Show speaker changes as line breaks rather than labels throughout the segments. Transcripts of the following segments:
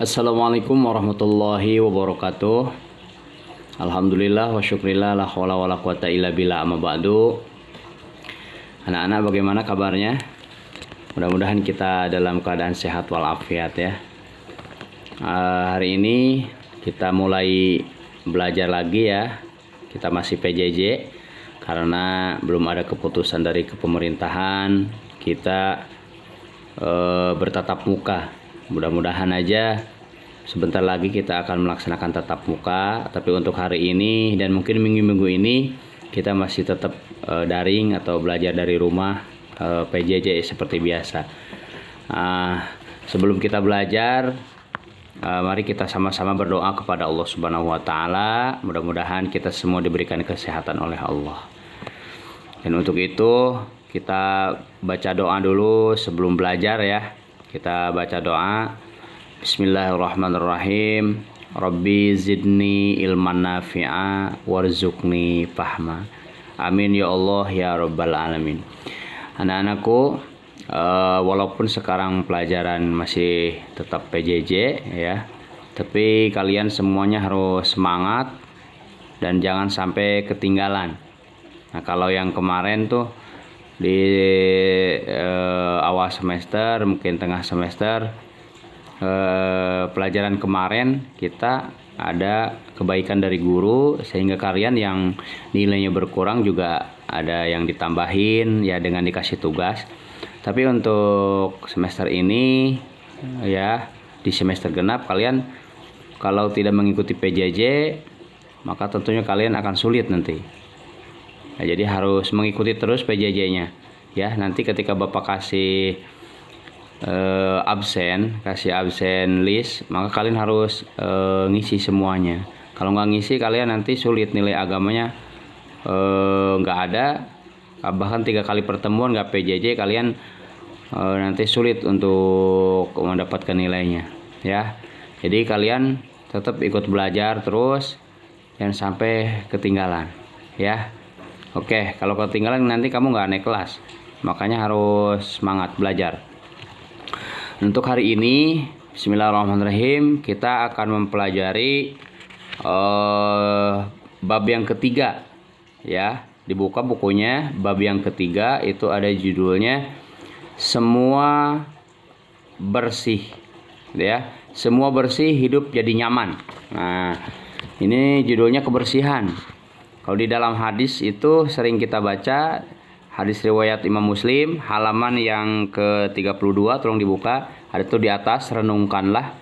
Assalamualaikum warahmatullahi wabarakatuh. Alhamdulillah wa syukrillah la haula wala quwata illa billah amma ba'du. Anak-anak bagaimana kabarnya? Mudah-mudahan kita dalam keadaan sehat walafiat ya. Hari ini kita mulai belajar lagi ya. Kita masih PJJ karena belum ada keputusan dari kepemerintahan kita bertatap muka. Mudah-mudahan aja sebentar lagi kita akan melaksanakan tatap muka. Tapi untuk hari ini dan mungkin minggu-minggu ini kita masih tetap daring atau belajar dari rumah, PJJ seperti biasa. Sebelum kita belajar, mari kita sama-sama berdoa kepada Allah Subhanahu wa Ta'ala. Mudah-mudahan kita semua diberikan kesehatan oleh Allah. Dan untuk itu kita baca doa dulu sebelum belajar ya. Kita baca doa. Bismillahirrahmanirrahim. Rabbi zidni ilman nafi'a warzuqni fahma. Amin ya Allah ya Rabbal alamin. Anak-anakku, walaupun sekarang pelajaran masih tetap PJJ ya, tapi kalian semuanya harus semangat dan jangan sampai ketinggalan. Nah, kalau yang kemarin tuh di awal semester, mungkin tengah semester, pelajaran kemarin kita ada kebaikan dari guru sehingga kalian yang nilainya berkurang juga ada yang ditambahin ya dengan dikasih tugas. Tapi untuk semester ini ya, di semester genap kalian kalau tidak mengikuti PJJ maka tentunya kalian akan sulit nanti. Nah, jadi harus mengikuti terus PJJ-nya ya. Nanti ketika Bapak kasih kasih absen list, maka kalian harus ngisi semuanya. Kalau nggak ngisi kalian nanti sulit, nilai agamanya nggak ada. Bahkan 3 kali pertemuan nggak PJJ, kalian nanti sulit untuk mendapatkan nilainya ya. Jadi kalian tetap ikut belajar terus, jangan sampai ketinggalan ya. Oke, kalau ketinggalan nanti kamu nggak naik kelas. Makanya harus semangat belajar. Untuk hari ini, bismillahirrahmanirrahim, kita akan mempelajari bab yang ketiga. Ya, dibuka bukunya, bab yang ketiga itu ada judulnya Semua Bersih. Ya, semua bersih, hidup jadi nyaman. Nah, ini judulnya kebersihan. Kalau di dalam hadis itu sering kita baca hadis riwayat Imam Muslim halaman yang ke-32, tolong dibuka. Ada tuh di atas, renungkanlah.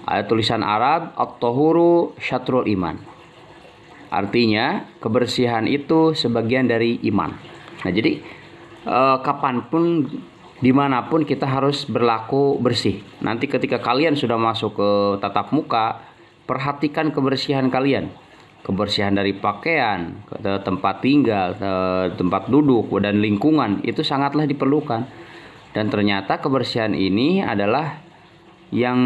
Ada tulisan Arab, at-tahuru syatrul iman. Artinya kebersihan itu sebagian dari iman. Nah, jadi kapanpun dimanapun kita harus berlaku bersih. Nanti ketika kalian sudah masuk ke tatap muka, perhatikan kebersihan kalian. Kebersihan dari pakaian, tempat tinggal, tempat duduk, dan lingkungan itu sangatlah diperlukan. Dan ternyata kebersihan ini adalah yang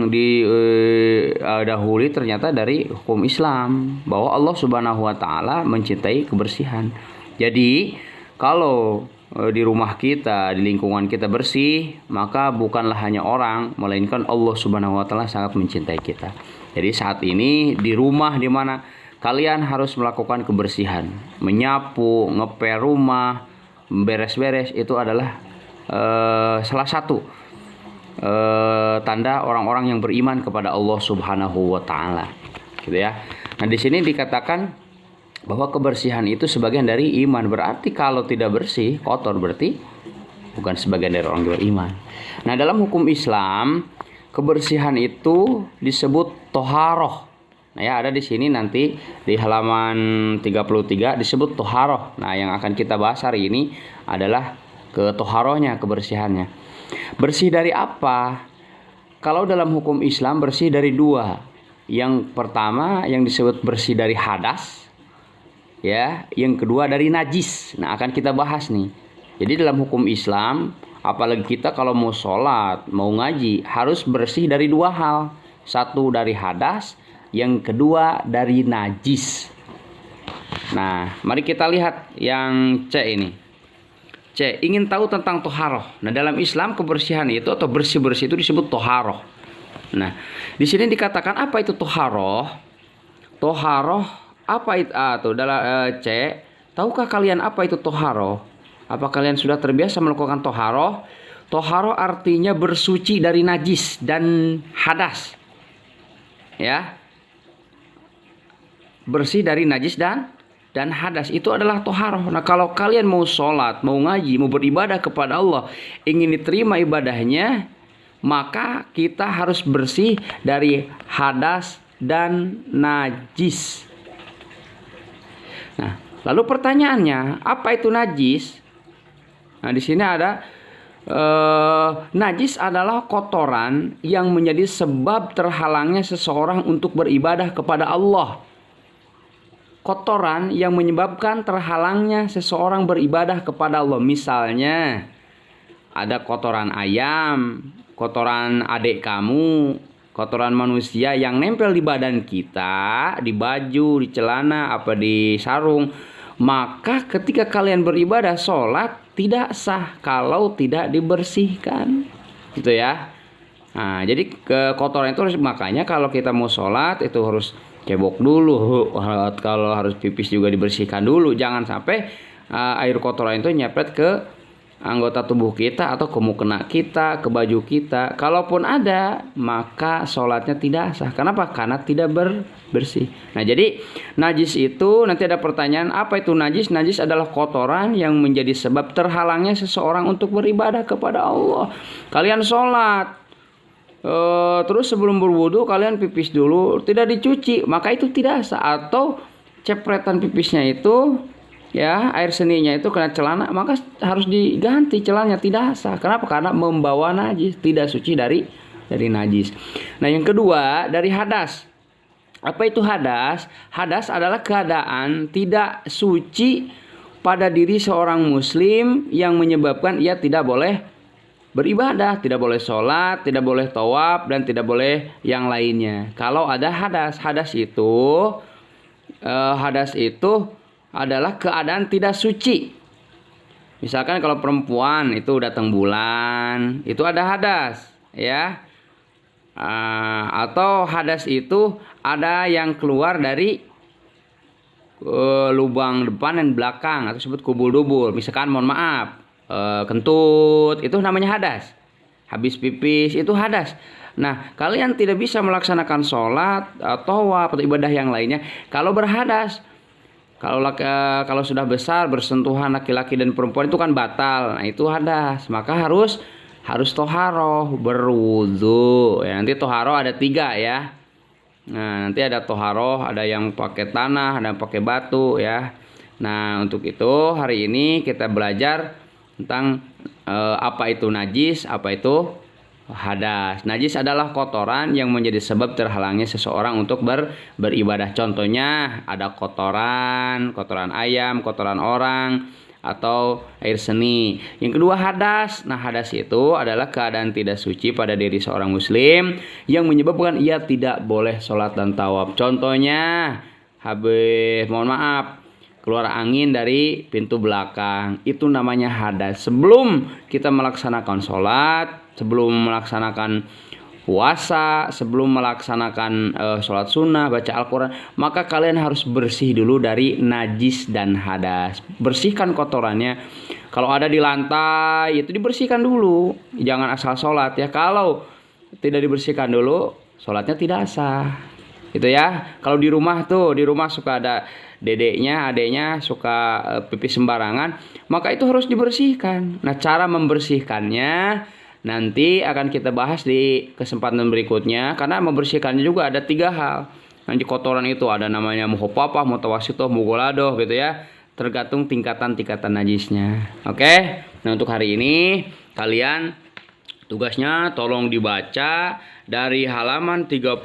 didahului ternyata dari hukum Islam, bahwa Allah Subhanahu wa Ta'ala mencintai kebersihan. Jadi kalau di rumah kita, di lingkungan kita bersih, maka bukanlah hanya orang, melainkan Allah Subhanahu wa Ta'ala sangat mencintai kita. Jadi saat ini di rumah di mana kalian harus melakukan kebersihan, menyapu, ngepel rumah, beres-beres, itu adalah salah satu tanda orang-orang yang beriman kepada Allah Subhanahu wa Ta'ala, gitu ya. Nah, di sini dikatakan bahwa kebersihan itu sebagian dari iman. Berarti kalau tidak bersih, kotor, berarti bukan sebagian dari orang beriman. Nah, dalam hukum Islam, kebersihan itu disebut toharoh. Nah, ya, ada di sini nanti di halaman 33 disebut toharoh. Nah, yang akan kita bahas hari ini adalah toharohnya, kebersihannya. Bersih dari apa? Kalau dalam hukum Islam bersih dari 2. Yang pertama yang disebut bersih dari hadas, ya. Yang kedua dari najis. Nah, akan kita bahas nih. Jadi dalam hukum Islam, apalagi kita kalau mau sholat, mau ngaji, harus bersih dari 2 hal. Satu dari hadas, yang kedua dari najis. Nah, mari kita lihat yang C ini. C. Ingin tahu tentang toharoh. Nah, dalam Islam kebersihan itu atau bersih-bersih itu disebut toharoh. Nah, di sini dikatakan apa itu toharoh? Toharoh apa itu? Tuh dalam C. Tahukah kalian apa itu toharoh? Apa kalian sudah terbiasa melakukan toharoh? Toharoh artinya bersuci dari najis dan hadas. Ya, bersih dari najis dan hadas, itu adalah toharoh. Nah, kalau kalian mau sholat, mau ngaji, mau beribadah kepada Allah, ingin diterima ibadahnya, maka kita harus bersih dari hadas dan najis. Nah, lalu pertanyaannya, apa itu najis? Nah, di sini ada najis adalah kotoran yang menjadi sebab terhalangnya seseorang untuk beribadah kepada Allah. Kotoran yang menyebabkan terhalangnya seseorang beribadah kepada Allah. Misalnya, ada kotoran ayam, kotoran adik kamu, kotoran manusia yang nempel di badan kita, di baju, di celana, apa di sarung. Maka ketika kalian beribadah, sholat tidak sah kalau tidak dibersihkan. Gitu ya. Nah, jadi kotoran itu harus, makanya kalau kita mau sholat itu harus cebok dulu, kalau harus pipis juga dibersihkan dulu, jangan sampai air kotoran itu nyepet ke anggota tubuh kita atau ke mukena kita, ke baju kita. Kalaupun ada, maka sholatnya tidak sah. Kenapa? Karena tidak bersih. Nah, jadi najis itu, nanti ada pertanyaan, apa itu najis? Najis adalah kotoran yang menjadi sebab terhalangnya seseorang untuk beribadah kepada Allah. Kalian sholat, terus sebelum berwudu kalian pipis dulu, tidak dicuci, maka itu tidak sah. Atau cepretan pipisnya itu, ya, air seninya itu kena celana, maka harus diganti celananya, tidak sah. Kenapa? Karena membawa najis, tidak suci dari najis. Nah, yang kedua dari hadas. Apa itu hadas? Hadas adalah keadaan tidak suci pada diri seorang muslim yang menyebabkan ia tidak boleh beribadah, tidak boleh sholat, tidak boleh tawaf, dan tidak boleh yang lainnya. Kalau ada hadas, hadas itu adalah keadaan tidak suci. Misalkan kalau perempuan itu datang bulan, itu ada hadas, ya. Atau hadas itu ada yang keluar dari lubang depan dan belakang, atau disebut kubul-dubul. Misalkan, mohon maaf, kentut, itu namanya hadas. Habis pipis itu hadas. Nah, kalian tidak bisa melaksanakan sholat, tawaf atau ibadah yang lainnya kalau berhadas. Kalau sudah besar bersentuhan laki-laki dan perempuan itu kan batal. Nah, itu hadas. Maka harus toharoh, berwudu. Ya, nanti toharoh ada 3 ya. Nah, nanti ada toharoh, ada yang pakai tanah, ada yang pakai batu ya. Nah, untuk itu hari ini kita belajar tentang apa itu najis, apa itu hadas. Najis adalah kotoran yang menjadi sebab terhalangnya seseorang untuk beribadah. Contohnya ada kotoran ayam, kotoran orang, atau air seni. Yang kedua hadas. Nah, hadas itu adalah keadaan tidak suci pada diri seorang muslim yang menyebabkan ia tidak boleh sholat dan tawaf. Contohnya, mohon maaf, keluar angin dari pintu belakang, itu namanya hadas. Sebelum kita melaksanakan sholat, sebelum melaksanakan puasa, sebelum melaksanakan sholat sunnah, baca Al-Quran, maka kalian harus bersih dulu dari najis dan hadas. Bersihkan kotorannya. Kalau ada di lantai, itu dibersihkan dulu. Jangan asal sholat ya. Kalau tidak dibersihkan dulu, sholatnya tidak sah. Itu ya. Kalau di rumah suka ada dedeknya, adeknya suka pipis sembarangan, maka itu harus dibersihkan. Nah, cara membersihkannya nanti akan kita bahas di kesempatan berikutnya, karena membersihkannya juga ada 3 hal. Nanti kotoran itu ada namanya muhopapah, mutawasitoh, mugoladoh gitu ya, tergantung tingkatan najisnya. Oke. Nah, untuk hari ini kalian tugasnya tolong dibaca dari halaman 32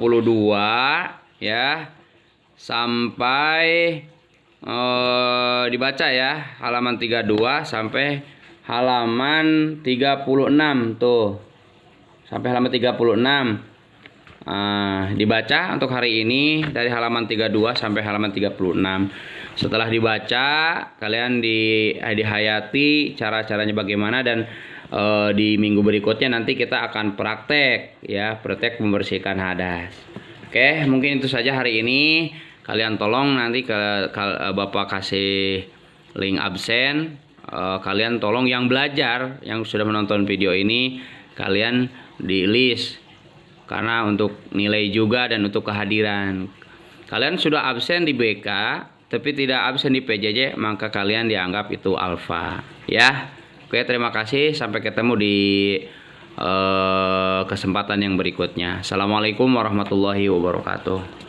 ya sampai dibaca ya, halaman 32 sampai halaman 36 tuh. Sampai halaman 36. Dibaca untuk hari ini dari halaman 32 sampai halaman 36. Setelah dibaca, kalian dihayati cara-caranya bagaimana, dan di minggu berikutnya nanti kita akan praktek ya, praktek membersihkan hadas. Oke, mungkin itu saja hari ini. Kalian tolong nanti Bapak kasih link absen. Kalian tolong yang belajar, yang sudah menonton video ini, kalian di list karena untuk nilai juga dan untuk kehadiran. Kalian sudah absen di BK tapi tidak absen di PJJ, maka kalian dianggap itu alfa ya. Oke, terima kasih, sampai ketemu di kesempatan yang berikutnya. Assalamualaikum warahmatullahi wabarakatuh.